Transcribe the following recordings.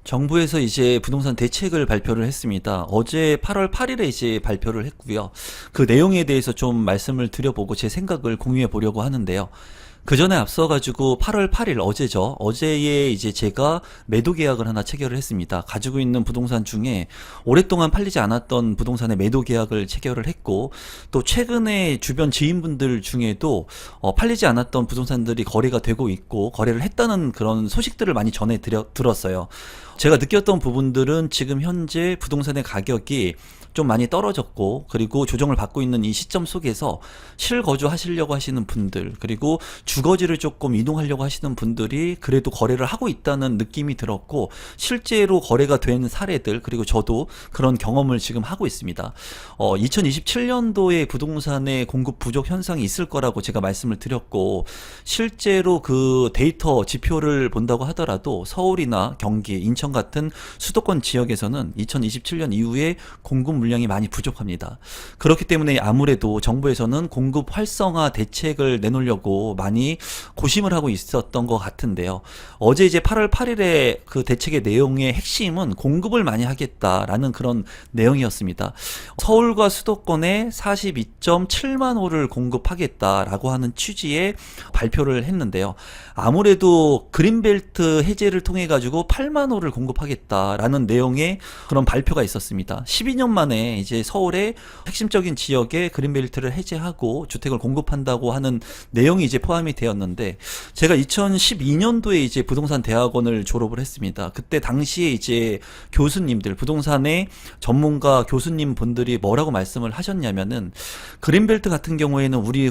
정부에서 이제 부동산 대책을 발표를 했습니다. 어제 8월 8일에 이제 발표를 했고요. 그 내용에 대해서 좀 말씀을 드려보고 제 생각을 공유해 보려고 하는데요. 그 전에 앞서가지고 8월 8일 어제죠. 어제에 이제 제가 매도 계약을 하나 체결을 했습니다. 가지고 있는 부동산 중에 오랫동안 팔리지 않았던 부동산의 매도 계약을 체결을 했고, 또 최근에 주변 지인분들 중에도 팔리지 않았던 부동산들이 거래가 되고 있고 거래를 했다는 그런 소식들을 많이 들었어요. 제가 느꼈던 부분들은 지금 현재 부동산의 가격이 좀 많이 떨어졌고, 그리고 조정을 받고 있는 이 시점 속에서 실거주 하시려고 하시는 분들, 그리고 주거지를 조금 이동하려고 하시는 분들이 그래도 거래를 하고 있다는 느낌이 들었고, 실제로 거래가 된 사례들, 그리고 저도 그런 경험을 지금 하고 있습니다. 2027년도에 부동산의 공급 부족 현상이 있을 거라고 제가 말씀을 드렸고, 실제로 그 데이터 지표를 본다고 하더라도 서울이나 경기, 인천 같은 수도권 지역에서는 2027년 이후에 공급 물량이 많이 부족합니다. 그렇기 때문에 아무래도 정부에서는 공급 활성화 대책을 내놓으려고 많이 고심을 하고 있었던 것 같은데요. 어제 이제 8월 8일에 그 대책의 내용의 핵심은 공급을 많이 하겠다라는 그런 내용이었습니다. 서울과 수도권에 42.7만 호를 공급하겠다라고 하는 취지의 발표를 했는데요. 아무래도 그린벨트 해제를 통해 가지고 8만 호를 공급하겠다라는 내용의 그런 발표가 있었습니다. 12년 만에 이제 서울의 핵심적인 지역에 그린벨트를 해제하고 주택을 공급한다고 하는 내용이 이제 포함이 되었는데, 제가 2012년도에 이제 부동산 대학원을 졸업을 했습니다. 그때 당시에 이제 교수님들, 부동산의 전문가 교수님 분들이 뭐라고 말씀을 하셨냐면은, 그린벨트 같은 경우에는 우리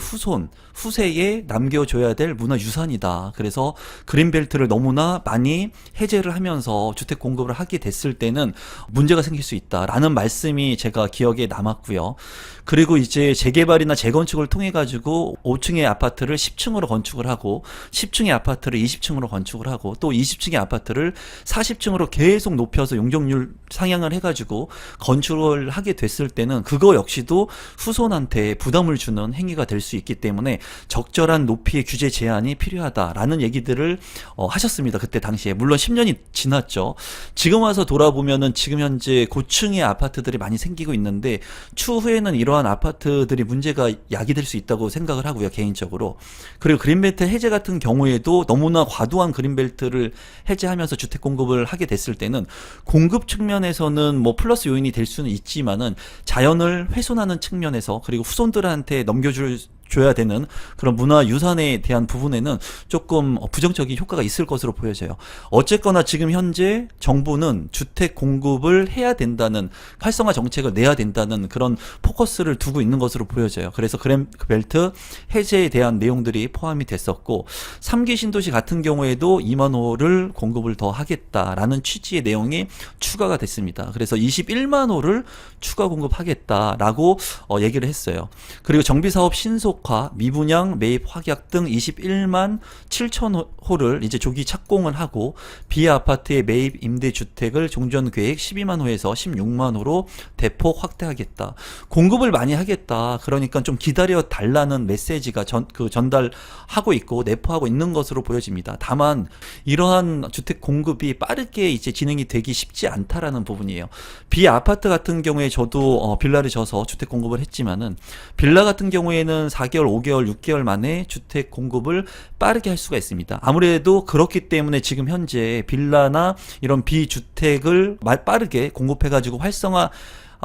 후세에 남겨줘야 될 문화유산이다. 그래서 그린벨트를 너무나 많이 해제를 하면서 주택 공급을 하게 됐을 때는 문제가 생길 수 있다라는 말씀이 제가 기억에 남았고요. 그리고 이제 재개발이나 재건축을 통해 가지고 5층의 아파트를 10층으로 건축을 하고, 10층의 아파트를 20층으로 건축을 하고, 또 20층의 아파트를 40층으로 계속 높여서 용적률 상향을 해가지고 건축을 하게 됐을 때는 그거 역시도 후손한테 부담을 주는 행위가 될 수 있기 때문에 적절한 높이의 규제 제한이 필요하다라는 얘기들을 하셨습니다. 그때 당시에. 물론 10년이 지났죠. 지금 와서 돌아보면은 지금 현재 고층의 아파트들이 많이 생기고 있는데, 추후에는 이러한 아파트들이 문제가 야기될 수 있다고 생각을 하고요, 개인적으로. 그리고 그린벨트 해제 같은 경우에도 너무나 과도한 그린벨트를 해제하면서 주택 공급을 하게 됐을 때는 공급 측면에서는 뭐 플러스 요인이 될 수는 있지만은 자연을 훼손하는 측면에서, 그리고 후손들한테 줘야 되는 그런 문화유산에 대한 부분에는 조금 부정적인 효과가 있을 것으로 보여져요. 어쨌거나 지금 현재 정부는 주택 공급을 해야 된다는, 활성화 정책을 내야 된다는 그런 포커스를 두고 있는 것으로 보여져요. 그래서 그린벨트 해제에 대한 내용들이 포함이 됐었고, 3기 신도시 같은 경우에도 2만 호를 공급을 더 하겠다라는 취지의 내용이 추가가 됐습니다. 그래서 21만 호를 추가 공급하겠다라고 얘기를 했어요. 그리고 정비사업 신속화, 미분양, 매입 확약 등 21만 7천 호를 이제 조기 착공을 하고, 비아파트의 매입 임대주택을 종전계획 12만 호에서 16만 호로 대폭 확대하겠다. 공급을 많이 하겠다. 그러니까 좀 기다려 달라는 메시지가 전달하고 있고 내포하고 있는 것으로 보여집니다. 다만 이러한 주택 공급이 빠르게 이제 진행이 되기 쉽지 않다라는 부분이에요. 비아파트 같은 경우에 저도 빌라를 져서 주택 공급을 했지만은, 빌라 같은 경우에는 4개월, 5개월, 6개월 만에 주택 공급을 빠르게 할 수가 있습니다. 아무래도 그렇기 때문에 지금 현재 빌라나 이런 비주택을 빠르게 공급해가지고 활성화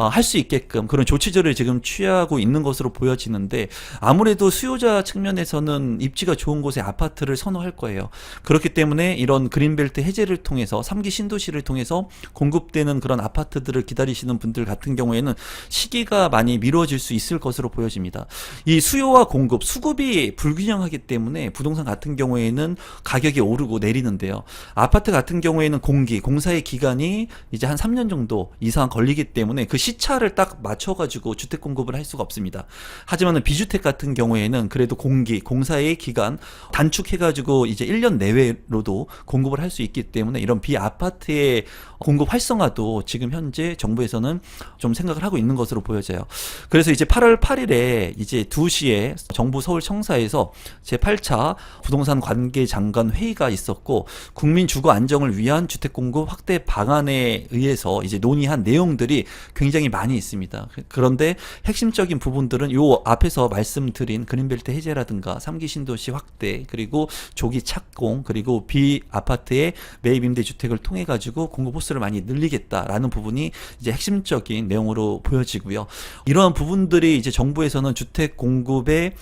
할 수 있게끔 그런 조치들을 지금 취하고 있는 것으로 보여지는데, 아무래도 수요자 측면에서는 입지가 좋은 곳에 아파트를 선호할 거예요. 그렇기 때문에 이런 그린벨트 해제를 통해서 3기 신도시를 통해서 공급되는 그런 아파트들을 기다리시는 분들 같은 경우에는 시기가 많이 미뤄질 수 있을 것으로 보여집니다. 이 수요와 공급, 수급이 불균형하기 때문에 부동산 같은 경우에는 가격이 오르고 내리는데요. 아파트 같은 경우에는 공사의 기간이 이제 한 3년 정도 이상 걸리기 때문에 그 시차를 딱 맞춰가지고 주택 공급을 할 수가 없습니다. 하지만은 비주택 같은 경우에는 그래도 공사의 기간 단축해가지고 이제 1년 내외로도 공급을 할 수 있기 때문에 이런 비아파트의 공급 활성화도 지금 현재 정부에서는 좀 생각을 하고 있는 것으로 보여져요. 그래서 이제 8월 8일에 이제 2시에 정부 서울 청사에서 제8차 부동산 관계 장관 회의가 있었고, 국민 주거 안정을 위한 주택 공급 확대 방안에 의해서 이제 논의한 내용들이 굉장히 많이 있습니다. 그런데 핵심적인 부분들은 요 앞에서 말씀드린 그린벨트 해제라든가 3기 신도시 확대, 그리고 조기 착공, 그리고 비아파트의 매입 임대 주택을 통해 가지고 공급 호수를 많이 늘리겠다라는 부분이 이제 핵심적인 내용으로 보여지고요. 이러한 부분들이 이제 정부에서는 주택 공급의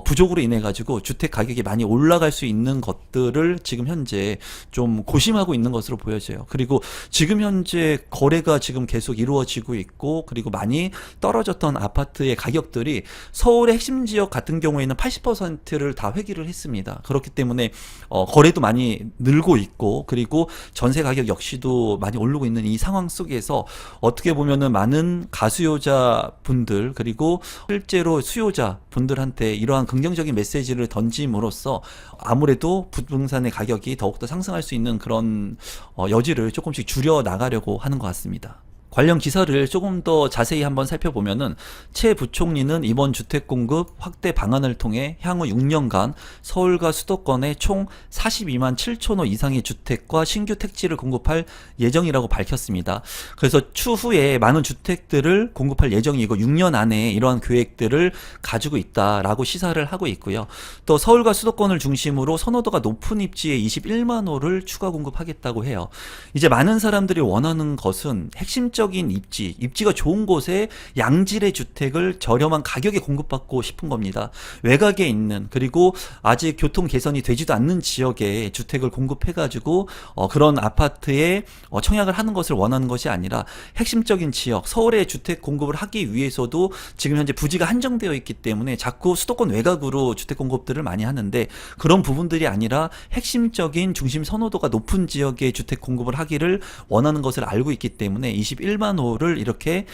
부족으로 인해 가지고 주택 가격이 많이 올라갈 수 있는 것들을 지금 현재 좀 고심하고 있는 것으로 보여져요. 그리고 지금 현재 거래가 지금 계속 이루어지고 있고, 그리고 많이 떨어졌던 아파트의 가격들이 서울의 핵심 지역 같은 경우에는 80%를 다 회귀를 했습니다. 그렇기 때문에 거래도 많이 늘고 있고, 그리고 전세 가격 역시도 많이 오르고 있는 이 상황 속에서 어떻게 보면은 많은 가수요자 분들, 그리고 실제로 수요자 분들한테 이러한 긍정적인 메시지를 던짐으로써 아무래도 부동산의 가격이 더욱더 상승할 수 있는 그런 여지를 조금씩 줄여 나가려고 하는 것 같습니다. 관련 기사를 조금 더 자세히 한번 살펴보면은, 최 부총리는 이번 주택 공급 확대 방안을 통해 향후 6년간 서울과 수도권에 총 42만 7천 호 이상의 주택과 신규 택지를 공급할 예정이라고 밝혔습니다. 그래서 추후에 많은 주택들을 공급할 예정이고 6년 안에 이러한 계획들을 가지고 있다라고 시사를 하고 있고요. 또 서울과 수도권을 중심으로 선호도가 높은 입지에 21만 호를 추가 공급하겠다고 해요. 이제 많은 사람들이 원하는 것은 핵심적 입지가 좋은 곳에 양질의 주택을 저렴한 가격에 공급받고 싶은 겁니다. 외곽에 있는, 그리고 아직 교통 개선이 되지도 않는 지역에 주택을 공급해가지고 그런 아파트에 청약을 하는 것을 원하는 것이 아니라, 핵심적인 지역, 서울에 주택 공급을 하기 위해서도 지금 현재 부지가 한정되어 있기 때문에 자꾸 수도권 외곽으로 주택 공급들을 많이 하는데, 그런 부분들이 아니라 핵심적인 중심 선호도가 높은 지역에 주택 공급을 하기를 원하는 것을 알고 있기 때문에 21만 호를 이렇게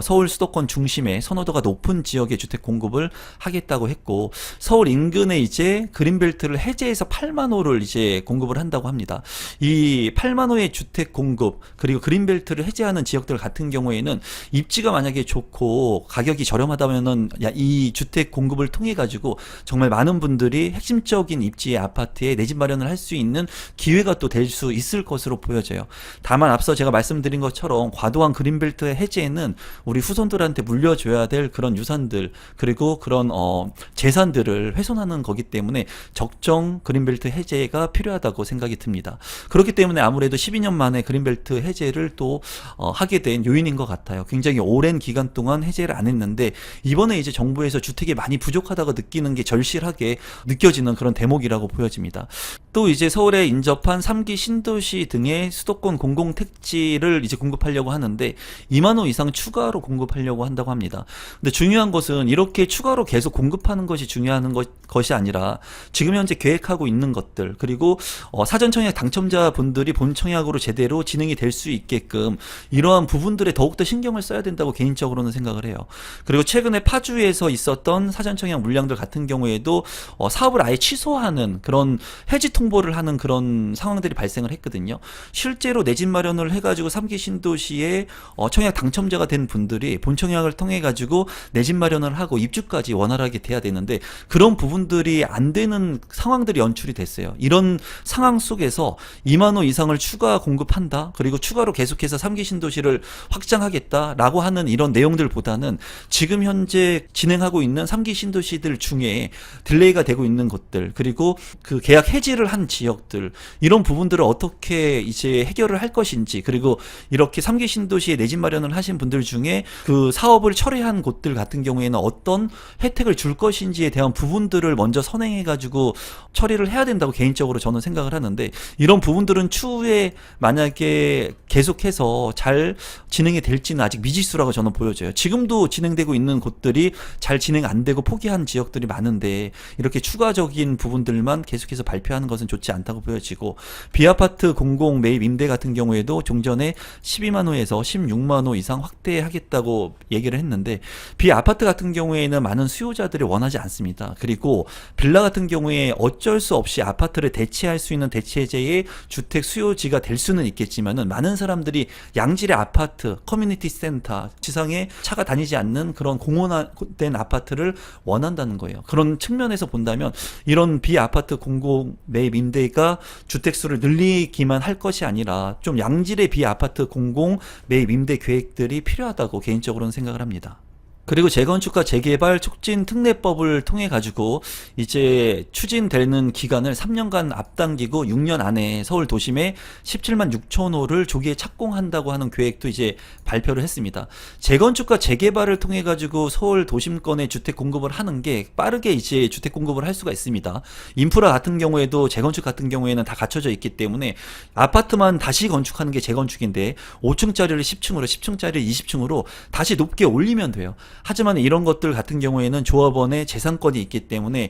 서울 수도권 중심의 선호도가 높은 지역의 주택 공급을 하겠다고 했고, 서울 인근에 이제 그린벨트를 해제해서 8만 호를 이제 공급을 한다고 합니다. 이 8만 호의 주택 공급, 그리고 그린벨트를 해제하는 지역들 같은 경우에는 입지가 만약에 좋고 가격이 저렴하다면은 이 주택 공급을 통해 가지고 정말 많은 분들이 핵심적인 입지의 아파트에 내 집 마련을 할 수 있는 기회가 또 될 수 있을 것으로 보여져요. 다만 앞서 제가 말씀드린 것처럼 과도한 그린벨트의 해제는 우리 후손들한테 물려줘야 될 그런 유산들, 그리고 그런 재산들을 훼손하는 거기 때문에 적정 그린벨트 해제가 필요하다고 생각이 듭니다. 그렇기 때문에 아무래도 12년 만에 그린벨트 해제를 또 하게 된 요인인 것 같아요. 굉장히 오랜 기간 동안 해제를 안 했는데, 이번에 이제 정부에서 주택이 많이 부족하다고 느끼는 게 절실하게 느껴지는 그런 대목이라고 보여집니다. 또 이제 서울에 인접한 3기 신도시 등의 수도권 공공택지를 이제 공급하려고 하는데 2만 호 이상 추가로 공급하려고 한다고 합니다. 근데 중요한 것은 이렇게 추가로 계속 공급하는 것이 중요한 것이 아니라, 지금 현재 계획하고 있는 것들, 그리고 사전 청약 당첨자 분들이 본 청약으로 제대로 진행이 될 수 있게끔 이러한 부분들에 더욱더 신경을 써야 된다고 개인적으로는 생각을 해요. 그리고 최근에 파주에서 있었던 사전 청약 물량들 같은 경우에도 사업을 아예 취소하는 그런 해지 통보를 하는 그런 상황들이 발생을 했거든요. 실제로 내 집 마련을 해가지고 3기 신도시에 청약 당첨자가 된 분들이 본 청약을 통해 가지고 내 집 마련을 하고 입주까지 원활하게 돼야 되는데, 그런 부분들이 안 되는 상황들이 연출이 됐어요. 이런 상황 속에서 2만 호 이상을 추가 공급한다, 그리고 추가로 계속해서 3기 신도시를 확장하겠다라고 하는 이런 내용들보다는 지금 현재 진행하고 있는 3기 신도시들 중에 딜레이가 되고 있는 것들, 그리고 그 계약 해지를 한 지역들, 이런 부분들을 어떻게 이제 해결을 할 것인지, 그리고 이렇게 3기 신도시에 내 집 마련을 하신 분들 중에 그 사업을 철회한 곳들 같은 경우에는 어떤 혜택을 줄 것인지에 대한 부분들을 먼저 선행해가지고 처리를 해야 된다고 개인적으로 저는 생각을 하는데, 이런 부분들은 추후에 만약에 계속해서 잘 진행이 될지는 아직 미지수라고 저는 보여져요. 지금도 진행되고 있는 곳들이 잘 진행 안 되고 포기한 지역들이 많은데, 이렇게 추가적인 부분들만 계속해서 발표하는 것은 좋지 않다고 보여지고, 비아파트 공공 매입 임대 같은 경우에도 종전에 12만 호에서 통해서 16만 호 이상 확대하겠다고 얘기를 했는데, 비아파트 같은 경우에는 많은 수요자들이 원하지 않습니다. 그리고 빌라 같은 경우에 어쩔 수 없이 아파트를 대체할 수 있는 대체제의 주택 수요지가 될 수는 있겠지만은, 많은 사람들이 양질의 아파트, 커뮤니티 센터, 지상에 차가 다니지 않는 그런 공원화된 아파트를 원한다는 거예요. 그런 측면에서 본다면 이런 비아파트 공공 매입 임대가 주택수를 늘리기만 할 것이 아니라 좀 양질의 비아파트 공공 매입 임대 계획들이 필요하다고 개인적으로는 생각을 합니다. 그리고 재건축과 재개발 촉진 특례법을 통해 가지고 이제 추진되는 기간을 3년간 앞당기고 6년 안에 서울 도심에 17만 6천 호를 조기에 착공한다고 하는 계획도 이제 발표를 했습니다. 재건축과 재개발을 통해 가지고 서울 도심권의 주택 공급을 하는 게 빠르게 이제 주택 공급을 할 수가 있습니다. 인프라 같은 경우에도 재건축 같은 경우에는 다 갖춰져 있기 때문에 아파트만 다시 건축하는 게 재건축인데, 5층짜리를 10층으로, 10층짜리를 20층으로 다시 높게 올리면 돼요. 하지만 이런 것들 같은 경우에는 조합원의 재산권이 있기 때문에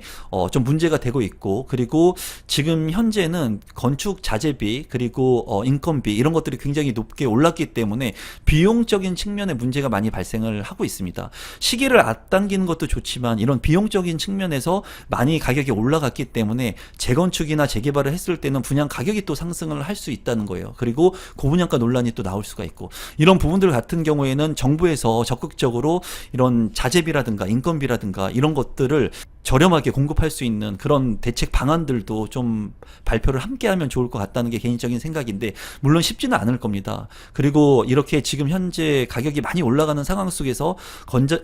좀 문제가 되고 있고, 그리고 지금 현재는 건축 자재비 그리고 인건비 이런 것들이 굉장히 높게 올랐기 때문에 비용적인 측면에 문제가 많이 발생을 하고 있습니다. 시기를 앞당기는 것도 좋지만 이런 비용적인 측면에서 많이 가격이 올라갔기 때문에 재건축이나 재개발을 했을 때는 분양 가격이 또 상승을 할 수 있다는 거예요. 그리고 고분양가 논란이 또 나올 수가 있고, 이런 부분들 같은 경우에는 정부에서 적극적으로 이런 자재비라든가 인건비라든가 이런 것들을 저렴하게 공급할 수 있는 그런 대책 방안들도 좀 발표를 함께 하면 좋을 것 같다는 게 개인적인 생각인데, 물론 쉽지는 않을 겁니다. 그리고 이렇게 지금 현재 가격이 많이 올라가는 상황 속에서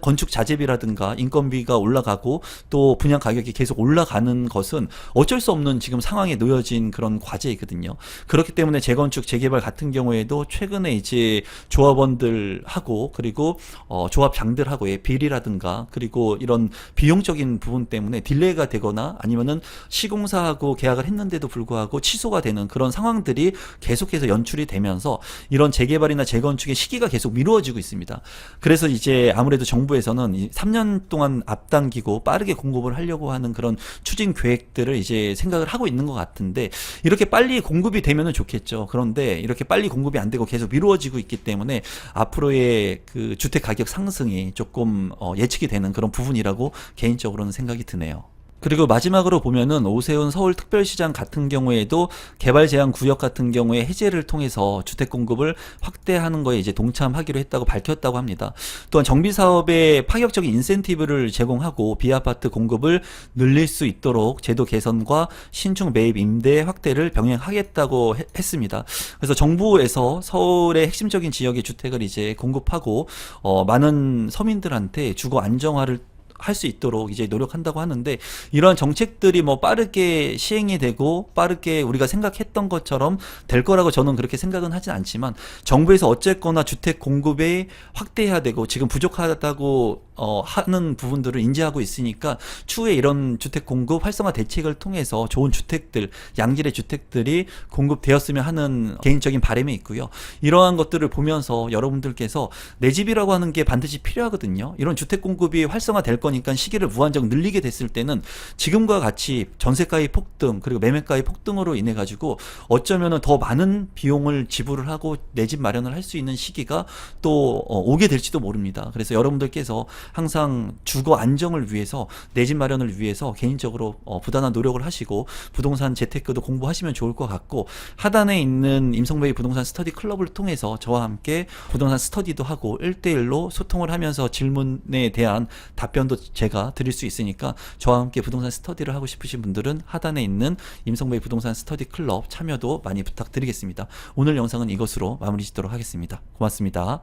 건축 자재비라든가 인건비가 올라가고 또 분양 가격이 계속 올라가는 것은 어쩔 수 없는 지금 상황에 놓여진 그런 과제이거든요. 그렇기 때문에 재건축 재개발 같은 경우에도 최근에 이제 조합원들하고 그리고 조합장들하고의 비리라든가 그리고 이런 비용적인 부분 때문에 딜레이가 되거나 아니면은 시공사하고 계약을 했는데도 불구하고 취소가 되는 그런 상황들이 계속해서 연출이 되면서 이런 재개발이나 재건축의 시기가 계속 미루어지고 있습니다. 그래서 이제 아무래도 정부에서는 3년 동안 앞당기고 빠르게 공급을 하려고 하는 그런 추진 계획들을 이제 생각을 하고 있는 것 같은데, 이렇게 빨리 공급이 되면은 좋겠죠. 그런데 이렇게 빨리 공급이 안 되고 계속 미루어지고 있기 때문에 앞으로의 그 주택 가격 상승이 조금 예측이 되는 그런 부분이라고 개인적으로는 생각이 드네요. 그리고 마지막으로 보면은 오세훈 서울특별시장 같은 경우에도 개발 제한 구역 같은 경우에 해제를 통해서 주택 공급을 확대하는 거에 이제 동참하기로 했다고 밝혔다고 합니다. 또한 정비 사업에 파격적인 인센티브를 제공하고 비아파트 공급을 늘릴 수 있도록 제도 개선과 신축 매입 임대 확대를 병행하겠다고 했습니다. 그래서 정부에서 서울의 핵심적인 지역의 주택을 이제 공급하고 많은 서민들한테 주거 안정화를 할 수 있도록 이제 노력한다고 하는데, 이러한 정책들이 뭐 빠르게 시행이 되고 빠르게 우리가 생각했던 것처럼 될 거라고 저는 그렇게 생각은 하진 않지만, 정부에서 어쨌거나 주택 공급에 확대해야 되고 지금 부족하다고 하는 부분들을 인지하고 있으니까 추후에 이런 주택 공급 활성화 대책을 통해서 좋은 주택들, 양질의 주택들이 공급되었으면 하는 개인적인 바람이 있고요. 이러한 것들을 보면서 여러분들께서 내 집이라고 하는 게 반드시 필요하거든요. 이런 주택 공급이 활성화될 거니까 시기를 무한정 늘리게 됐을 때는 지금과 같이 전세가의 폭등 그리고 매매가의 폭등으로 인해 가지고 어쩌면은 더 많은 비용을 지불을 하고 내 집 마련을 할 수 있는 시기가 또 오게 될지도 모릅니다. 그래서 여러분들께서 항상 주거 안정을 위해서, 내 집 마련을 위해서 개인적으로 부단한 노력을 하시고 부동산 재테크도 공부하시면 좋을 것 같고, 하단에 있는 임성베이 부동산 스터디 클럽을 통해서 저와 함께 부동산 스터디도 하고 1대1로 소통을 하면서 질문에 대한 답변도 제가 드릴 수 있으니까, 저와 함께 부동산 스터디를 하고 싶으신 분들은 하단에 있는 임성베이 부동산 스터디 클럽 참여도 많이 부탁드리겠습니다. 오늘 영상은 이것으로 마무리 짓도록 하겠습니다. 고맙습니다.